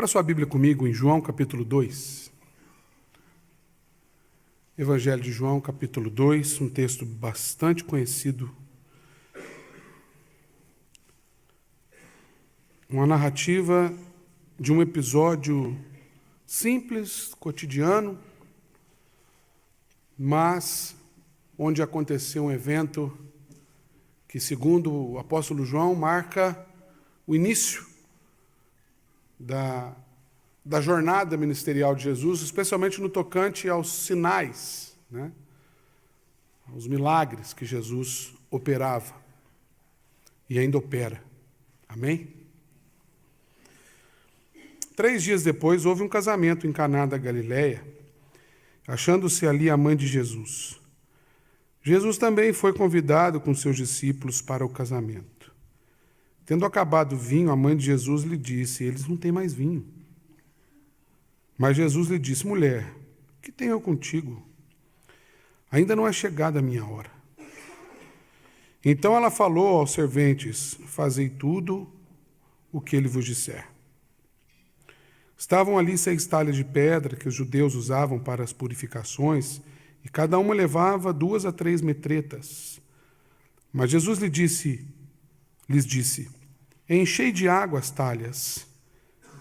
Abra sua Bíblia comigo em João capítulo 2. Evangelho de João capítulo 2, um texto bastante conhecido. Uma narrativa de um episódio simples, cotidiano, mas onde aconteceu um evento que, segundo o apóstolo João, marca o início da jornada ministerial de Jesus, especialmente no tocante aos sinais, aos milagres que Jesus operava e ainda opera. Amém? 3 dias depois, houve um casamento em Caná da Galileia, achando-se ali a mãe de Jesus. Jesus também foi convidado com seus discípulos para o casamento. Tendo acabado o vinho, a mãe de Jesus lhe disse: eles não têm mais vinho. Mas Jesus lhe disse: mulher, o que tenho eu contigo? Ainda não é chegada a minha hora. Então ela falou aos serventes: fazei tudo o que ele vos disser. Estavam ali 6 talhas de pedra que os judeus usavam para as purificações, e cada uma levava 2 a 3 metretas. Mas Jesus lhes disse: enchei de água as talhas.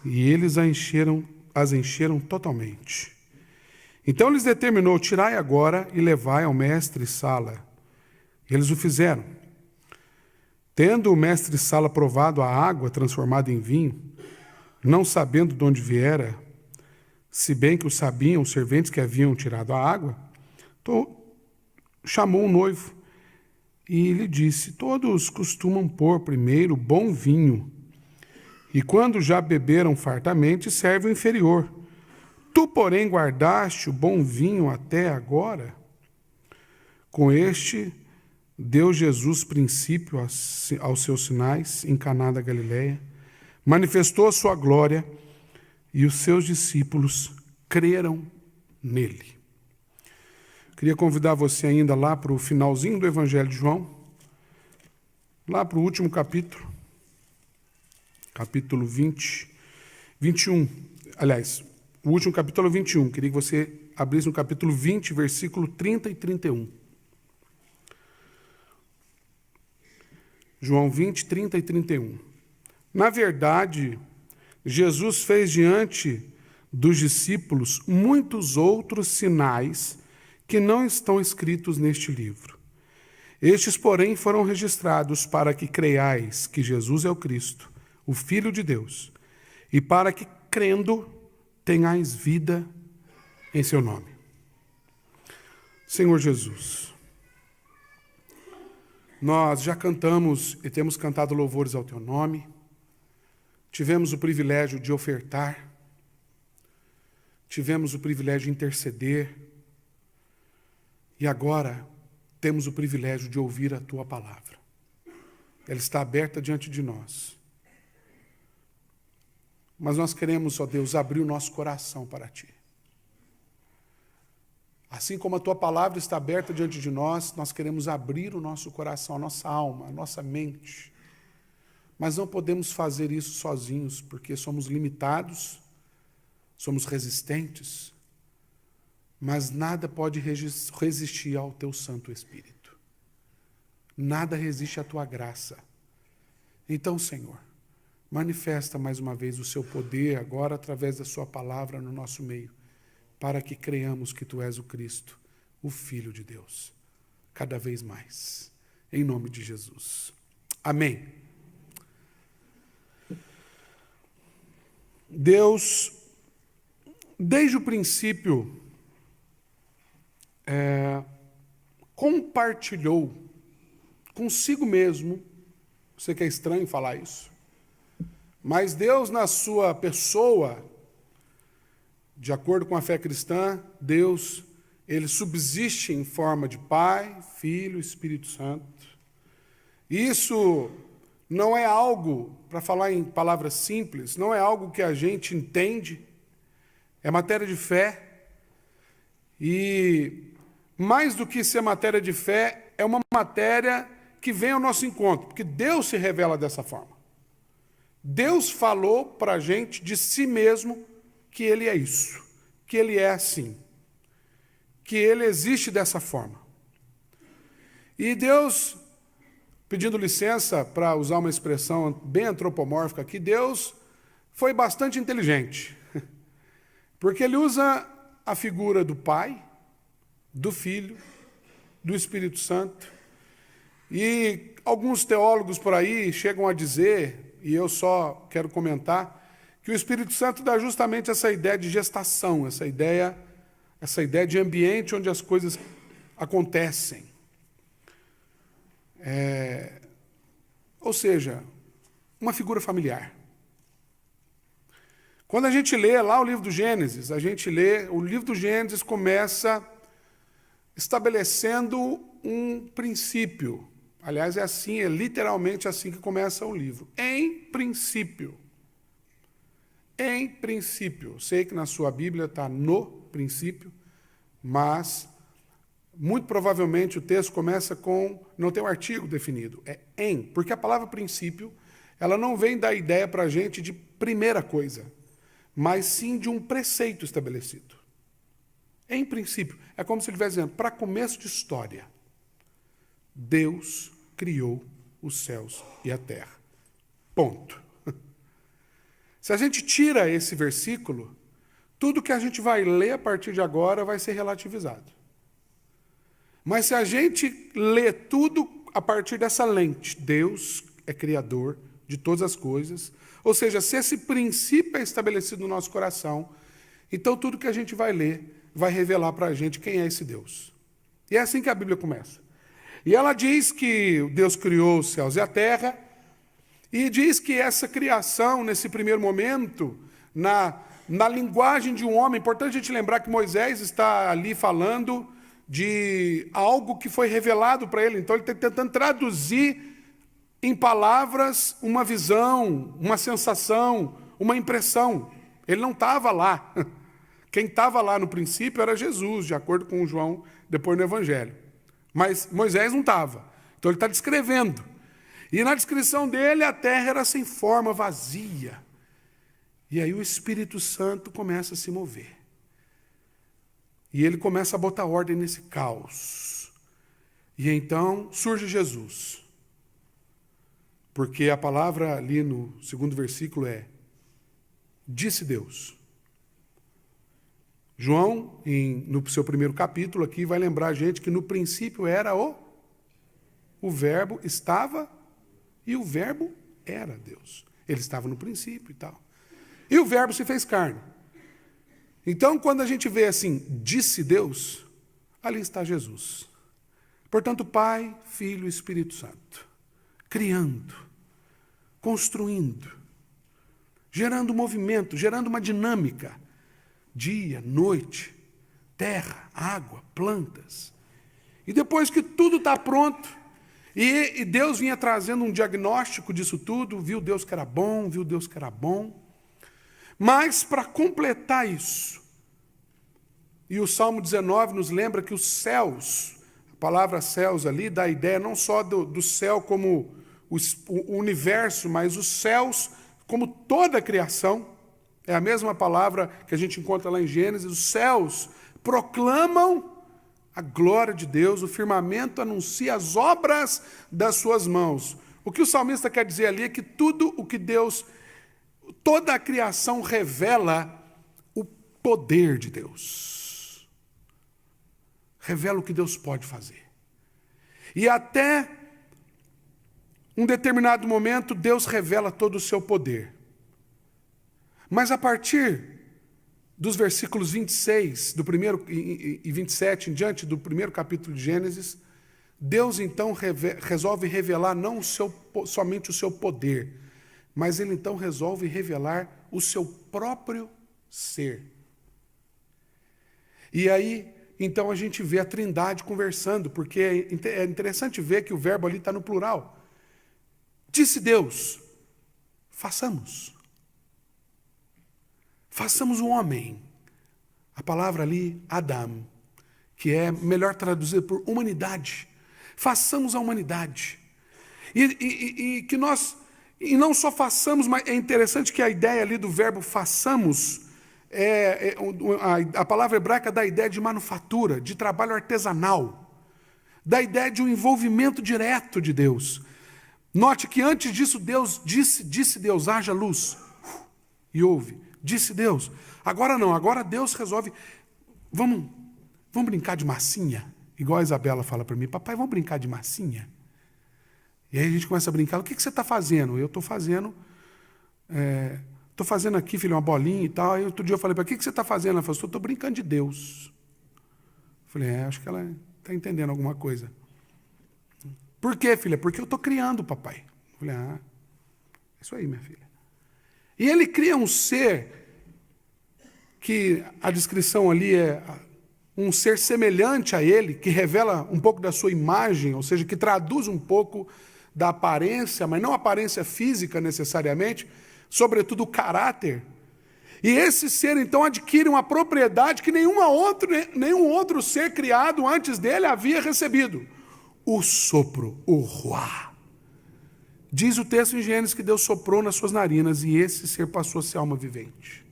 E eles as encheram totalmente. Então lhes determinou: tirai agora e levai ao mestre-sala. Eles o fizeram. Tendo o mestre-sala provado a água transformada em vinho, não sabendo de onde viera, se bem que o sabiam os serventes que haviam tirado a água, chamou o noivo e lhe disse: todos costumam pôr primeiro bom vinho, e quando já beberam fartamente, serve o inferior. Tu, porém, guardaste o bom vinho até agora. Com este, deu Jesus princípio aos seus sinais em Caná da Galileia, manifestou a sua glória, e os seus discípulos creram nele. Queria convidar você ainda lá para o finalzinho do Evangelho de João, lá para o último capítulo, capítulo 21. Aliás, o último capítulo 21. Queria que você abrisse no capítulo 20, versículo 30 e 31. João 20, 30 e 31. Na verdade, Jesus fez diante dos discípulos muitos outros sinais que não estão escritos neste livro. Estes, porém, foram registrados para que creiais que Jesus é o Cristo, o Filho de Deus, e para que, crendo, tenhais vida em seu nome. Senhor Jesus, nós já cantamos e temos cantado louvores ao teu nome, tivemos o privilégio de ofertar, tivemos o privilégio de interceder, e agora temos o privilégio de ouvir a tua palavra. Ela está aberta diante de nós. Mas nós queremos, ó Deus, abrir o nosso coração para ti. Assim como a tua palavra está aberta diante de nós, nós queremos abrir o nosso coração, a nossa alma, a nossa mente. Mas não podemos fazer isso sozinhos, porque somos limitados, somos resistentes, mas nada pode resistir ao teu Santo Espírito. Nada resiste à tua graça. Então, Senhor, manifesta mais uma vez o seu poder agora através da sua palavra no nosso meio, para que creiamos que tu és o Cristo, o Filho de Deus, cada vez mais. Em nome de Jesus. Amém. Deus, desde o princípio, compartilhou consigo mesmo. Sei que é estranho falar isso, mas Deus, na sua pessoa, de acordo com a fé cristã, Deus, ele subsiste em forma de Pai, Filho, Espírito Santo. Isso não é algo, para falar em palavras simples, não é algo que a gente entende, é matéria de fé. E mais do que ser matéria de fé, é uma matéria que vem ao nosso encontro, porque Deus se revela dessa forma. Deus falou para a gente de si mesmo que Ele é isso, que Ele é assim, que Ele existe dessa forma. E Deus, pedindo licença para usar uma expressão bem antropomórfica aqui, Deus foi bastante inteligente, porque Ele usa a figura do Pai, do Filho, do Espírito Santo, e alguns teólogos por aí chegam a dizer, e eu só quero comentar, que o Espírito Santo dá justamente essa ideia de gestação, essa ideia de ambiente onde as coisas acontecem. Ou seja, uma figura familiar. Quando a gente lê lá o livro do Gênesis, o livro do Gênesis começa estabelecendo um princípio. Aliás, é literalmente assim que começa o livro. Em princípio. Em princípio. Sei que na sua Bíblia está no princípio, mas muito provavelmente o texto começa com, não tem um artigo definido, é em, porque a palavra princípio, ela não vem dar ideia para a gente de primeira coisa, mas sim de um preceito estabelecido. Em princípio, é como se ele estivesse dizendo, para começo de história, Deus criou os céus e a terra. Ponto. Se a gente tira esse versículo, tudo que a gente vai ler a partir de agora vai ser relativizado. Mas se a gente lê tudo a partir dessa lente, Deus é criador de todas as coisas, ou seja, se esse princípio é estabelecido no nosso coração, então tudo que a gente vai ler vai revelar para a gente quem é esse Deus. E é assim que a Bíblia começa. E ela diz que Deus criou os céus e a terra, e diz que essa criação, nesse primeiro momento, na linguagem de um homem, é importante a gente lembrar que Moisés está ali falando de algo que foi revelado para ele. Então ele está tentando traduzir em palavras uma visão, uma sensação, uma impressão. Ele não estava lá. Quem estava lá no princípio era Jesus, de acordo com João, depois no Evangelho. Mas Moisés não estava. Então ele está descrevendo. E na descrição dele, a terra era sem forma, vazia. E aí o Espírito Santo começa a se mover. E ele começa a botar ordem nesse caos. E então surge Jesus. Porque a palavra ali no segundo versículo é: disse Deus. João, no seu primeiro capítulo aqui, vai lembrar a gente que no princípio era o verbo estava e o verbo era Deus. Ele estava no princípio e tal. E o verbo se fez carne. Então, quando a gente vê assim, disse Deus, ali está Jesus. Portanto, Pai, Filho e Espírito Santo, criando, construindo, gerando movimento, gerando uma dinâmica, dia, noite, terra, água, plantas. E depois que tudo está pronto, e Deus vinha trazendo um diagnóstico disso tudo, viu Deus que era bom, viu Deus que era bom. Mas para completar isso, e o Salmo 19 nos lembra que os céus, a palavra céus ali dá a ideia não só do céu como o universo, mas os céus como toda a criação. É a mesma palavra que a gente encontra lá em Gênesis. Os céus proclamam a glória de Deus, o firmamento anuncia as obras das suas mãos. O que o salmista quer dizer ali é que tudo o que Deus, toda a criação revela o poder de Deus. Revela o que Deus pode fazer. E até um determinado momento, Deus revela todo o seu poder. Mas a partir dos versículos 26 do primeiro e 27 em diante do primeiro capítulo de Gênesis, Deus então resolve revelar não somente o seu poder, mas ele então resolve revelar o seu próprio ser. E aí, então a gente vê a Trindade conversando, porque é interessante ver que o verbo ali está no plural. Disse Deus, façamos. Façamos o homem. A palavra ali, Adam, que é melhor traduzida por humanidade. Façamos a humanidade. E que nós E não só façamos, mas é interessante que a ideia ali do verbo façamos, a palavra hebraica dá a ideia de manufatura, de trabalho artesanal, dá a ideia de um envolvimento direto de Deus. Note que antes disso Deus disse Deus, haja luz, e houve, disse Deus. Agora não, agora Deus resolve, vamos brincar de massinha, igual a Isabela fala para mim, papai, vamos brincar de massinha? E aí a gente começa a brincar, o que você está fazendo? Eu estou fazendo aqui, filho, uma bolinha e tal. Aí outro dia eu falei para ela, o que você está fazendo? Ela falou, estou brincando de Deus. Eu falei, acho que ela está entendendo alguma coisa. Por quê, filha? Porque eu estou criando, papai. Eu falei, é isso aí, minha filha. E ele cria um ser, que a descrição ali é um ser semelhante a ele, que revela um pouco da sua imagem, ou seja, que traduz um pouco da aparência, mas não aparência física necessariamente, sobretudo o caráter. E esse ser, então, adquire uma propriedade que nenhum outro ser criado antes dele havia recebido. O sopro, o ruá. Diz o texto em Gênesis que Deus soprou nas suas narinas e esse ser passou a ser alma vivente.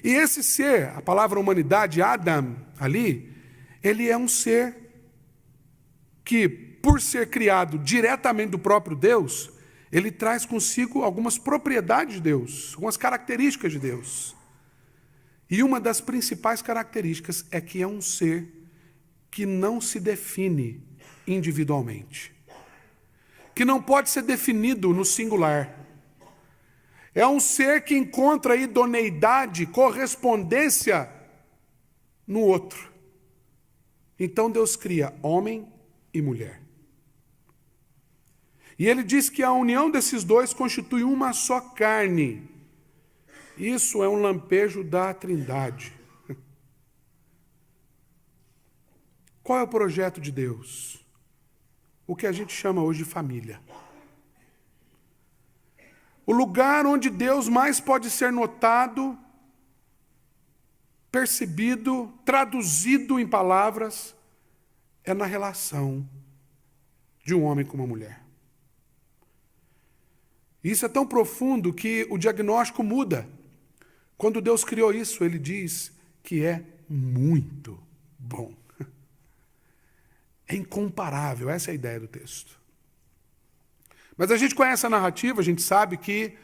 E esse ser, a palavra humanidade, Adam, ali, ele é um ser que, por ser criado diretamente do próprio Deus, ele traz consigo algumas propriedades de Deus, algumas características de Deus. E uma das principais características é que é um ser que não se define individualmente, que não pode ser definido no singular. É um ser que encontra idoneidade, correspondência no outro. Então Deus cria homem e mulher. E ele diz que a união desses dois constitui uma só carne. Isso é um lampejo da Trindade. Qual é o projeto de Deus? O que a gente chama hoje de família. O lugar onde Deus mais pode ser notado, percebido, traduzido em palavras, é na relação de um homem com uma mulher. Isso é tão profundo que o diagnóstico muda. Quando Deus criou isso, ele diz que é muito bom. É incomparável, essa é a ideia do texto. Mas a gente conhece a narrativa, a gente sabe que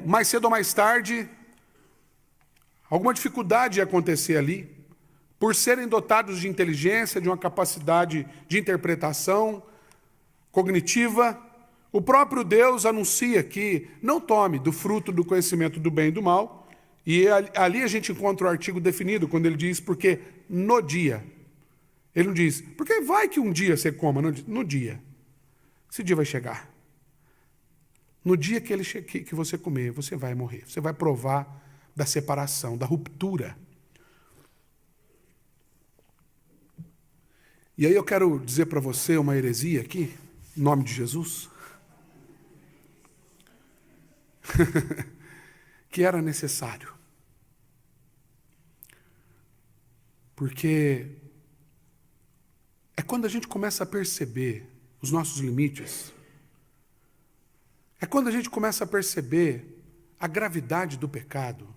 mais cedo ou mais tarde, alguma dificuldade ia acontecer ali, por serem dotados de inteligência, de uma capacidade de interpretação cognitiva. O próprio Deus anuncia que não tome do fruto do conhecimento do bem e do mal, e ali a gente encontra o artigo definido, quando ele diz, porque no dia. Ele não diz, porque vai que um dia você coma, no dia. Esse dia vai chegar. No dia que você comer, você vai morrer. Você vai provar da separação, da ruptura. E aí eu quero dizer para você uma heresia aqui, em nome de Jesus, que era necessário. Porque é quando a gente começa a perceber os nossos limites, é quando a gente começa a perceber a gravidade do pecado,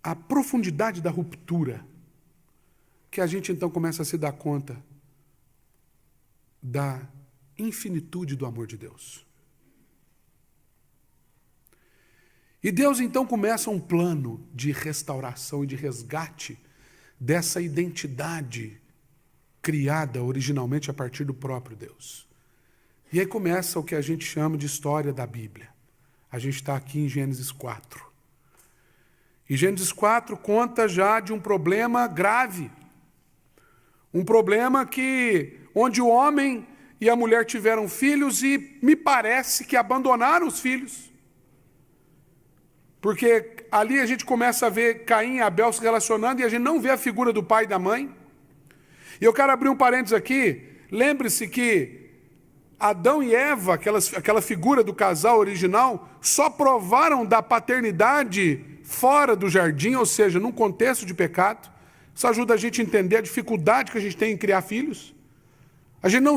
a profundidade da ruptura, que a gente então começa a se dar conta da infinitude do amor de Deus. E Deus então começa um plano de restauração e de resgate dessa identidade criada originalmente a partir do próprio Deus. E aí começa o que a gente chama de história da Bíblia. A gente está aqui em Gênesis 4. E Gênesis 4 conta já de um problema grave. Um problema onde o homem e a mulher tiveram filhos e me parece que abandonaram os filhos. Porque ali a gente começa a ver Caim e Abel se relacionando e a gente não vê a figura do pai e da mãe. E eu quero abrir um parênteses aqui. Lembre-se que Adão e Eva, aquela figura do casal original, só provaram da paternidade fora do jardim, ou seja, num contexto de pecado. Isso ajuda a gente a entender a dificuldade que a gente tem em criar filhos.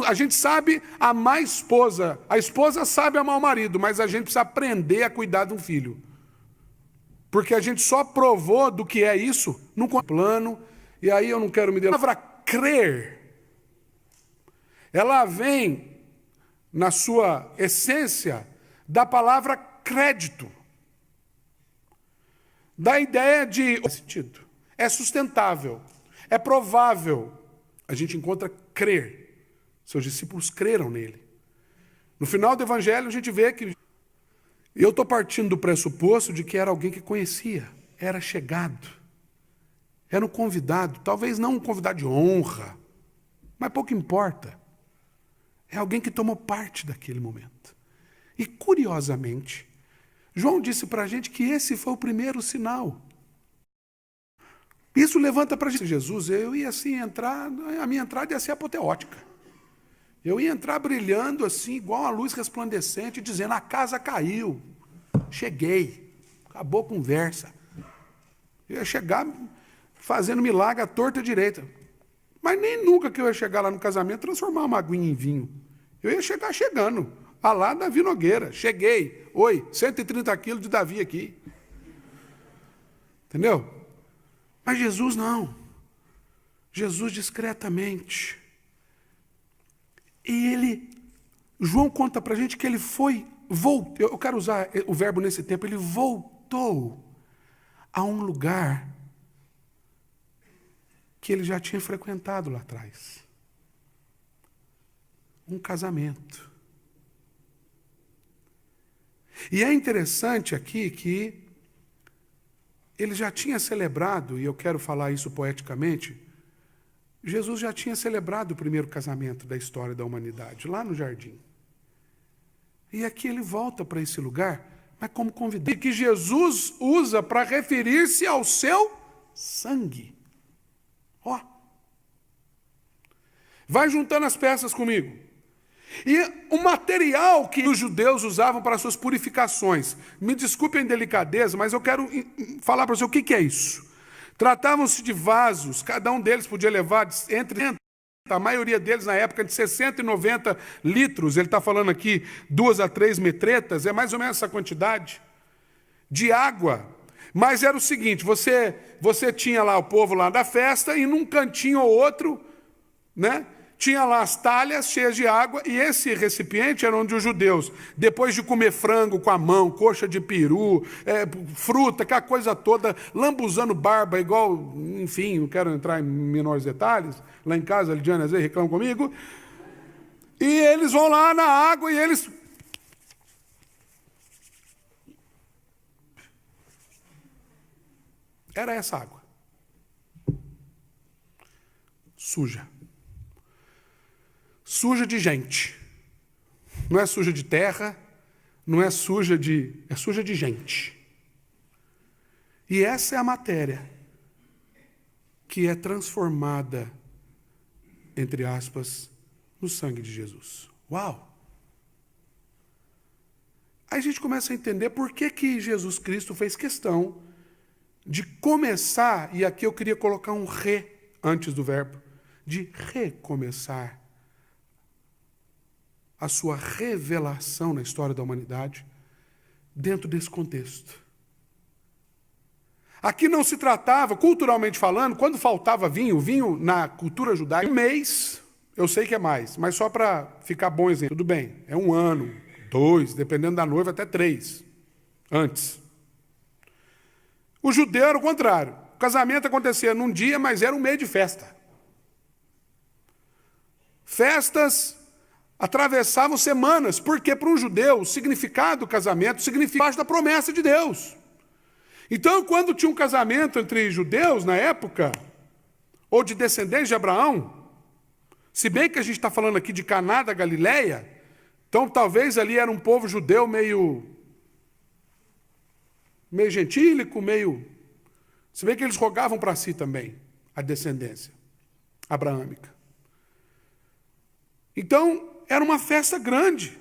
A gente sabe amar a esposa sabe amar o marido, mas a gente precisa aprender a cuidar de um filho. Porque a gente só provou do que é isso num plano, e aí eu não quero me dar. A palavra crer, ela vem, na sua essência, da palavra crédito. Da ideia de sentido. É sustentável, é provável. A gente encontra crer. Seus discípulos creram nele. No final do evangelho a gente vê que eu estou partindo do pressuposto de que era alguém que conhecia, era chegado, era um convidado, talvez não um convidado de honra, mas pouco importa. É alguém que tomou parte daquele momento. E curiosamente, João disse para a gente que esse foi o primeiro sinal. Isso levanta para a gente. Jesus, eu ia assim entrar, a minha entrada ia ser apoteótica. Eu ia entrar brilhando assim, igual uma luz resplandecente, dizendo, a casa caiu, cheguei, acabou a conversa. Eu ia chegar fazendo milagre à torta direita. Mas nem nunca que eu ia chegar lá no casamento transformar uma aguinha em vinho. Eu ia chegar chegando, a lá Davi Nogueira, cheguei, oi, 130 quilos de Davi aqui. Entendeu? Mas Jesus não. Jesus discretamente. E João conta para a gente que ele voltou, eu quero usar o verbo nesse tempo, ele voltou a um lugar que ele já tinha frequentado lá atrás. Um casamento. E é interessante aqui que ele já tinha celebrado, e eu quero falar isso poeticamente, Jesus já tinha celebrado o primeiro casamento da história da humanidade, lá no jardim. E aqui ele volta para esse lugar, mas como convidado. E que Jesus usa para referir-se ao seu sangue. Ó. Vai juntando as peças comigo. E o material que os judeus usavam para suas purificações. Me desculpem a delicadeza, mas eu quero falar para você o que é isso. Tratavam-se de vasos, cada um deles podia levar a maioria deles na época de 60 e 90 litros, ele está falando aqui 2 a 3 metretas, é mais ou menos essa quantidade de água. Mas era o seguinte, você tinha lá o povo lá da festa e num cantinho ou outro, né? Tinha lá as talhas cheias de água, e esse recipiente era onde os judeus, depois de comer frango com a mão, coxa de peru, fruta, aquela coisa toda, lambuzando barba, igual, enfim, não quero entrar em menores detalhes, lá em casa, a Lidiane às vezes reclama comigo, e eles vão lá na água e eles... Era essa água. Suja. Suja de gente. Não é suja de terra, não é suja de... é suja de gente. E essa é a matéria que é transformada, entre aspas, no sangue de Jesus. Uau! Aí a gente começa a entender por que Jesus Cristo fez questão de começar, e aqui eu queria colocar um re antes do verbo, de recomeçar a sua revelação na história da humanidade dentro desse contexto. Aqui não se tratava, culturalmente falando, quando faltava vinho na cultura judaica, um mês, eu sei que é mais, mas só para ficar bom exemplo, tudo bem, é 1 ano, 2, dependendo da noiva, até 3, antes. O judeu era o contrário. O casamento acontecia num dia, mas era um mês de festa. Festas atravessavam semanas, porque para um judeu o significado do casamento significa parte da promessa de Deus. Então, quando tinha um casamento entre judeus na época, ou de descendentes de Abraão, se bem que a gente está falando aqui de Caná da Galileia, então talvez ali era um povo judeu meio gentílico, se bem que eles rogavam para si também a descendência abraâmica. Então, era uma festa grande.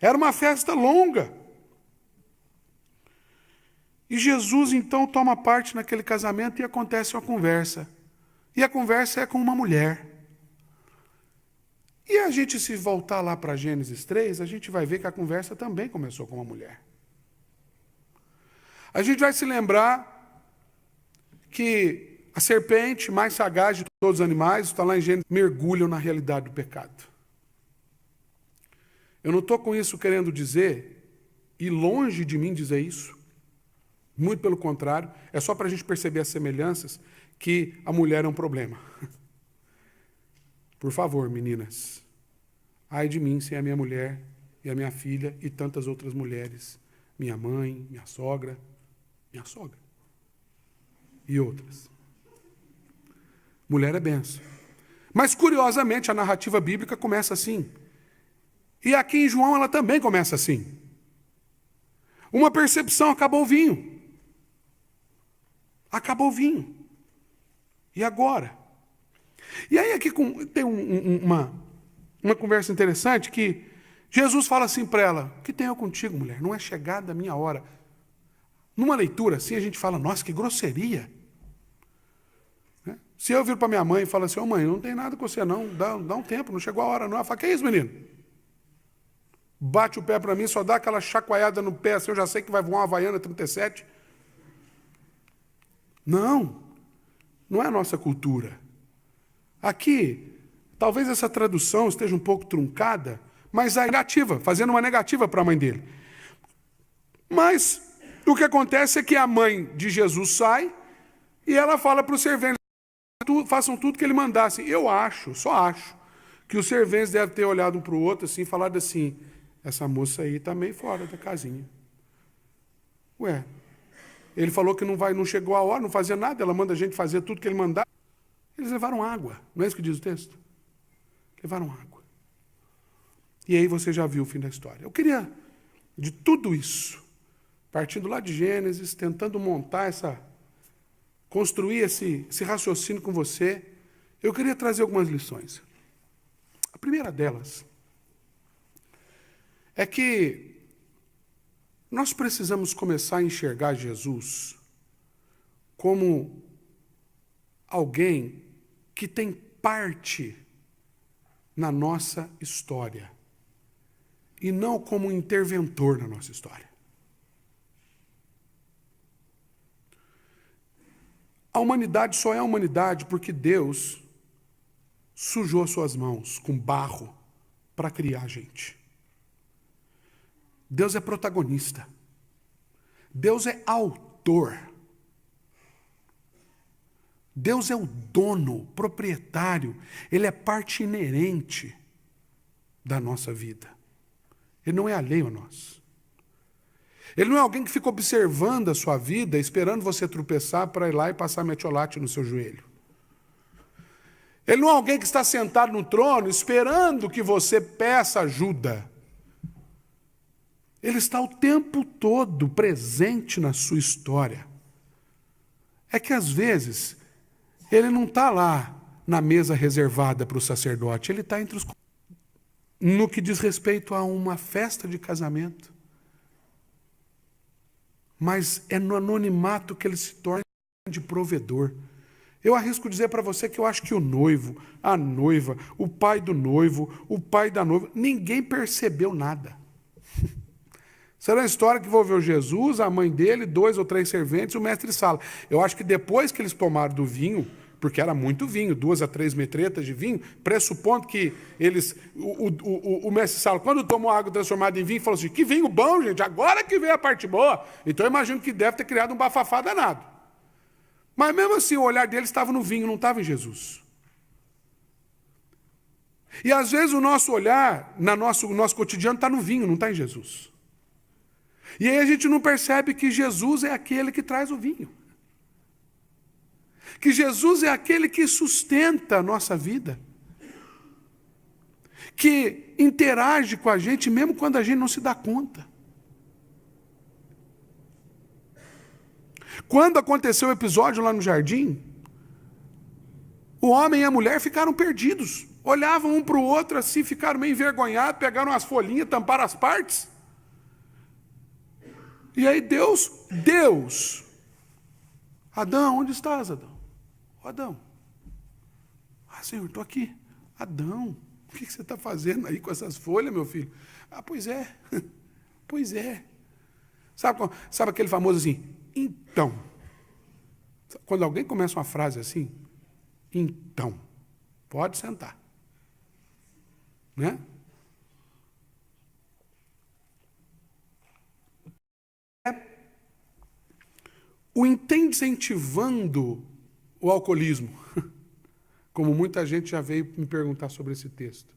Era uma festa longa. E Jesus, então, toma parte naquele casamento e acontece uma conversa. E a conversa é com uma mulher. E a gente, se voltar lá para Gênesis 3, a gente vai ver que a conversa também começou com uma mulher. A gente vai se lembrar que a serpente mais sagaz de todos os animais, está lá em Gênesis, mergulham na realidade do pecado. Eu não estou com isso querendo dizer, e longe de mim dizer isso, muito pelo contrário, é só para a gente perceber as semelhanças, que a mulher é um problema. Por favor, meninas, ai de mim sem a minha mulher e a minha filha e tantas outras mulheres, minha mãe, minha sogra e outras. Mulher é benção. Mas, curiosamente, a narrativa bíblica começa assim. E aqui em João ela também começa assim. Uma percepção, acabou o vinho. Acabou o vinho. E agora? E aí aqui tem uma conversa interessante que Jesus fala assim para ela: o que tenho eu contigo, mulher? Não é chegada a minha hora. Numa leitura assim a gente fala: nossa, que grosseria. Né? Se eu vir para minha mãe e falar assim: ô mãe, não tem nada com você não, dá um tempo, não chegou a hora não. Ela fala: que é isso, menino? Bate o pé para mim, só dá aquela chacoalhada no pé assim, eu já sei que vai voar uma Havaiana 37. Não é a nossa cultura. Aqui, talvez essa tradução esteja um pouco truncada, mas a negativa, fazendo uma negativa para a mãe dele. Mas o que acontece é que a mãe de Jesus sai e ela fala para os serventes: façam tudo que ele mandasse. Eu só acho, que os serventes devem ter olhado um para o outro assim, e falado assim: essa moça aí está meio fora da casinha. Ué, ele falou que não chegou a hora, não fazia nada, ela manda a gente fazer tudo que ele mandar. Eles levaram água, não é isso que diz o texto? Levaram água. E aí você já viu o fim da história. Eu queria, de tudo isso, partindo lá de Gênesis, tentando construir esse raciocínio com você, eu queria trazer algumas lições. A primeira delas é que nós precisamos começar a enxergar Jesus como alguém que tem parte na nossa história e não como um interventor na nossa história. A humanidade só é a humanidade porque Deus sujou suas mãos com barro para criar a gente. Deus é protagonista. Deus é autor. Deus é o dono, proprietário. Ele é parte inerente da nossa vida. Ele não é alheio a nós. Ele não é alguém que fica observando a sua vida, esperando você tropeçar para ir lá e passar metiolate no seu joelho. Ele não é alguém que está sentado no trono esperando que você peça ajuda. Ele está o tempo todo presente na sua história. É que às vezes ele não está lá na mesa reservada para o sacerdote, ele está entre os... No que diz respeito a uma festa de casamento. Mas é no anonimato que ele se torna de provedor. Eu arrisco dizer para você que eu acho que o noivo, a noiva, o pai do noivo, o pai da noiva, ninguém percebeu nada. Será uma história que envolveu Jesus, a mãe dele, 2 ou 3 serventes e o mestre Sala. Eu acho que depois que eles tomaram do vinho, porque era muito vinho, 2 a 3 metretas de vinho, pressupondo que eles, o mestre Sala, quando tomou água transformada em vinho, falou assim: que vinho bom, gente, agora que veio a parte boa. Então eu imagino que deve ter criado um bafafá danado. Mas mesmo assim, o olhar deles estava no vinho, não estava em Jesus. E às vezes o nosso olhar, o nosso cotidiano, está no vinho, não está em Jesus. E aí a gente não percebe que Jesus é aquele que traz o vinho. Que Jesus é aquele que sustenta a nossa vida. Que interage com a gente mesmo quando a gente não se dá conta. Quando aconteceu o episódio lá no jardim, o homem e a mulher ficaram perdidos. Olhavam um para o outro assim, ficaram meio envergonhados, pegaram as folhinhas, tamparam as partes. E aí Deus, Adão, onde estás, Adão? Adão. Senhor, estou aqui. Adão, que você está fazendo aí com essas folhas, meu filho? Ah, pois é. Pois é. Sabe aquele famoso assim, então. Quando alguém começa uma frase assim, então, pode sentar. Né? O incentivando o alcoolismo, como muita gente já veio me perguntar sobre esse texto.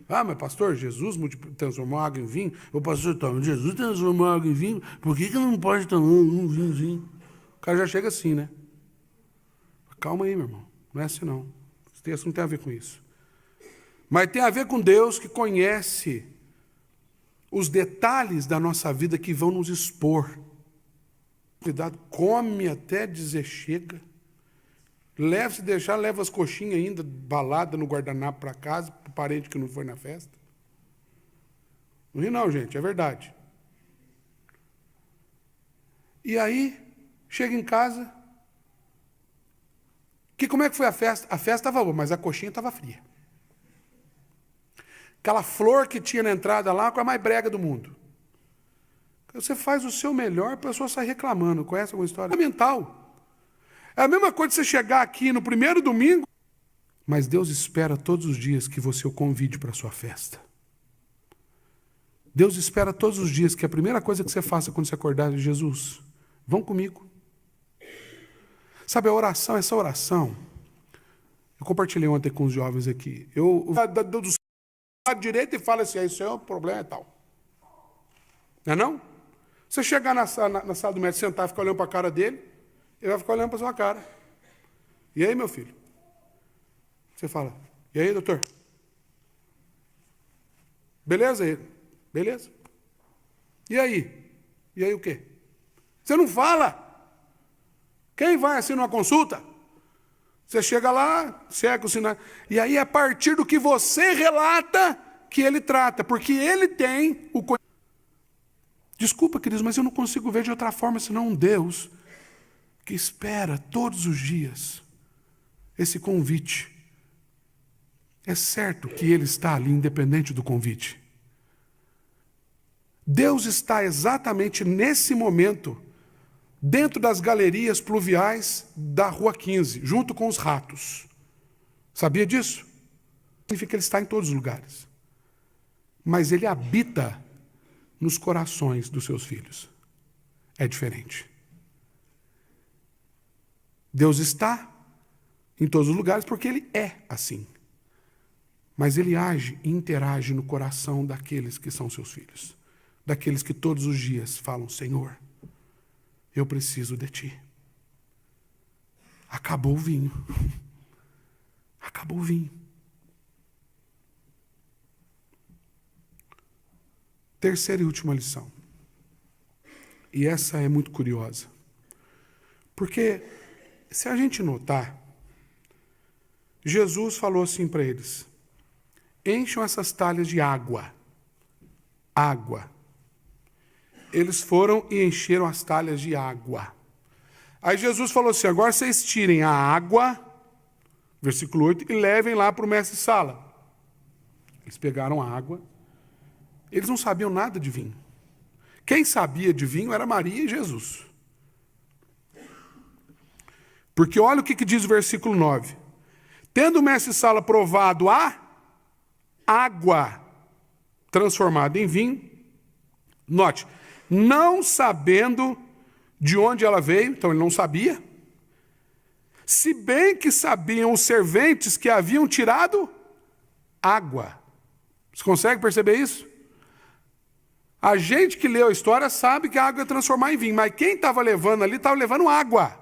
Ah, mas pastor, Jesus transformou água em vinho? O pastor, Jesus transformou água em vinho, por que não pode tomar um vinhozinho? O cara já chega assim, né? Calma aí, meu irmão, não é assim não. Esse texto não tem a ver com isso. Mas tem a ver com Deus que conhece os detalhes da nossa vida que vão nos expor. Cuidado, come até dizer chega. Se deixar, leva as coxinhas ainda, balada no guardanapo para casa, para o parente que não foi na festa. Não ri não, gente, é verdade. E aí, chega em casa. Como é que foi a festa? A festa estava boa, mas a coxinha estava fria. Aquela flor que tinha na entrada lá, com a mais brega do mundo. Você faz o seu melhor, a pessoa sai reclamando. Conhece alguma história? É mental. É a mesma coisa de você chegar aqui no primeiro domingo, mas Deus espera todos os dias que você o convide para a sua festa. Deus espera todos os dias que a primeira coisa que você faça quando você acordar é Jesus, vão comigo. Sabe, a oração, essa oração, eu compartilhei ontem com os jovens aqui. Eu do lado direito e fala assim, isso é um problema e tal. Não é não? Você chegar na sala do médico, sentar e ficar olhando para a cara dele, ele vai ficar olhando para a sua cara. E aí, meu filho? Você fala, e aí, doutor? Beleza? Ele? Beleza. E aí? E aí o quê? Você não fala. Quem vai assim numa consulta? Você chega lá, seca o sinal. E aí, a partir do que você relata, que ele trata. Porque ele tem o conhecimento. Desculpa, queridos, mas eu não consigo ver de outra forma senão um Deus que espera todos os dias esse convite. É certo que ele está ali, independente do convite. Deus está exatamente nesse momento dentro das galerias pluviais da Rua 15, junto com os ratos. Sabia disso? Significa que ele está em todos os lugares. Mas ele habita nos corações dos seus filhos. É diferente. Deus está em todos os lugares porque ele é assim. Mas ele age e interage no coração daqueles que são seus filhos. Daqueles que todos os dias falam, Senhor, eu preciso de ti. Acabou o vinho. Acabou o vinho. Terceira e última lição. E essa é muito curiosa. Porque, se a gente notar, Jesus falou assim para eles, encham essas talhas de água. Água. Eles foram e encheram as talhas de água. Aí Jesus falou assim, agora vocês tirem a água, versículo 8, e levem lá para o mestre-sala. Eles pegaram a água. Eles não sabiam nada de vinho. Quem sabia de vinho era Maria e Jesus. Porque olha o que diz o versículo 9. Tendo o mestre-sala provado a água transformada em vinho, note, não sabendo de onde ela veio, então ele não sabia, se bem que sabiam os serventes que haviam tirado água. Você consegue perceber isso? A gente que leu a história sabe que a água ia transformar em vinho, mas quem estava levando ali estava levando água.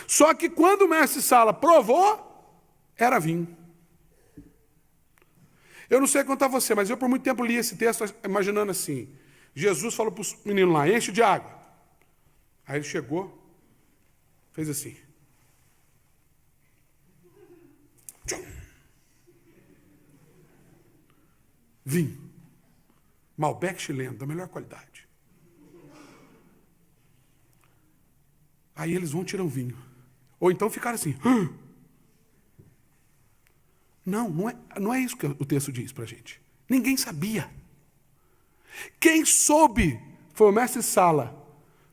Só que quando o mestre-sala provou, era vinho. Eu não sei contar você, mas eu por muito tempo li esse texto imaginando assim, Jesus falou para os meninos lá, enche de água. Aí ele chegou, fez assim. Vinho. Malbec chileno, da melhor qualidade. Aí eles vão tirar um vinho. Ou então ficaram assim. Não é isso que o texto diz para a gente. Ninguém sabia. Quem soube foi o mestre Sala.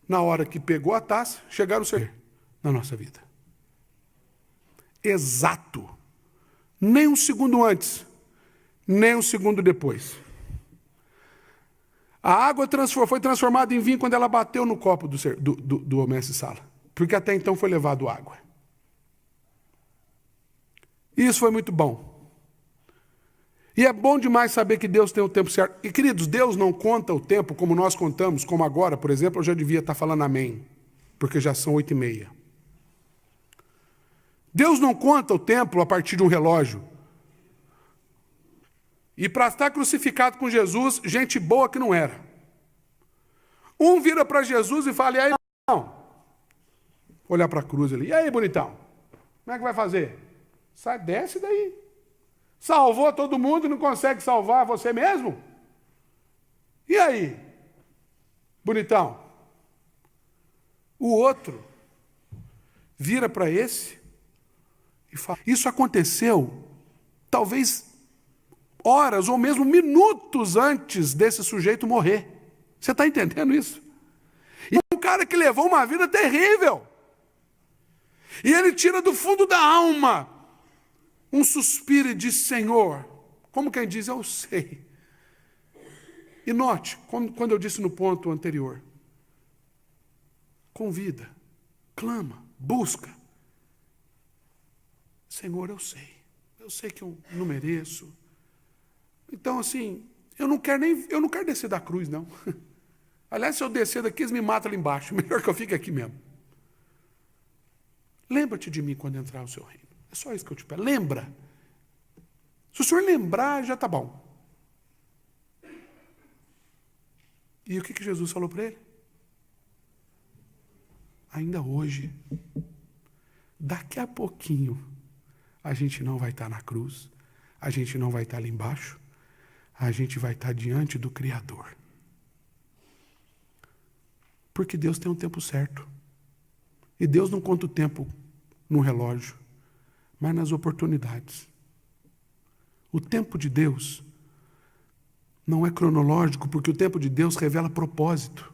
Na hora que pegou a taça, chegaram a ser na nossa vida. Exato. Nem um segundo antes, nem um segundo depois. A água foi transformada em vinho quando ela bateu no copo do mestre Sala. Porque até então foi levado água. E isso foi muito bom. E é bom demais saber que Deus tem o tempo certo. E, queridos, Deus não conta o tempo como nós contamos, como agora, por exemplo, eu já devia estar falando amém, porque já são 8h30. Deus não conta o tempo a partir de um relógio. E para estar crucificado com Jesus, gente boa que não era. Um vira para Jesus e fala, e aí, não? Olhar para a cruz ali, e aí, bonitão? Como é que vai fazer? Sai, desce daí. Salvou todo mundo e não consegue salvar você mesmo? E aí? Bonitão? O outro vira para esse e fala. Isso aconteceu talvez horas ou mesmo minutos antes desse sujeito morrer. Você está entendendo isso? E é um cara que levou uma vida terrível. E ele tira do fundo da alma um suspiro e diz, Senhor, como quem diz, eu sei. E note, quando eu disse no ponto anterior, convida, clama, busca. Senhor, eu sei que eu não mereço. Então, assim, eu não quero descer da cruz, não. Aliás, se eu descer daqui, eles me matam ali embaixo. Melhor que eu fique aqui mesmo. Lembra-te de mim quando entrar o seu reino. É só isso que eu te peço. Lembra. Se o senhor lembrar, já está bom. E o que Jesus falou para ele? Ainda hoje, daqui a pouquinho, a gente não vai estar na cruz, a gente não vai estar ali embaixo, a gente vai estar diante do Criador. Porque Deus tem um tempo certo. E Deus não conta o tempo no relógio, mas nas oportunidades. O tempo de Deus não é cronológico, porque o tempo de Deus revela propósito.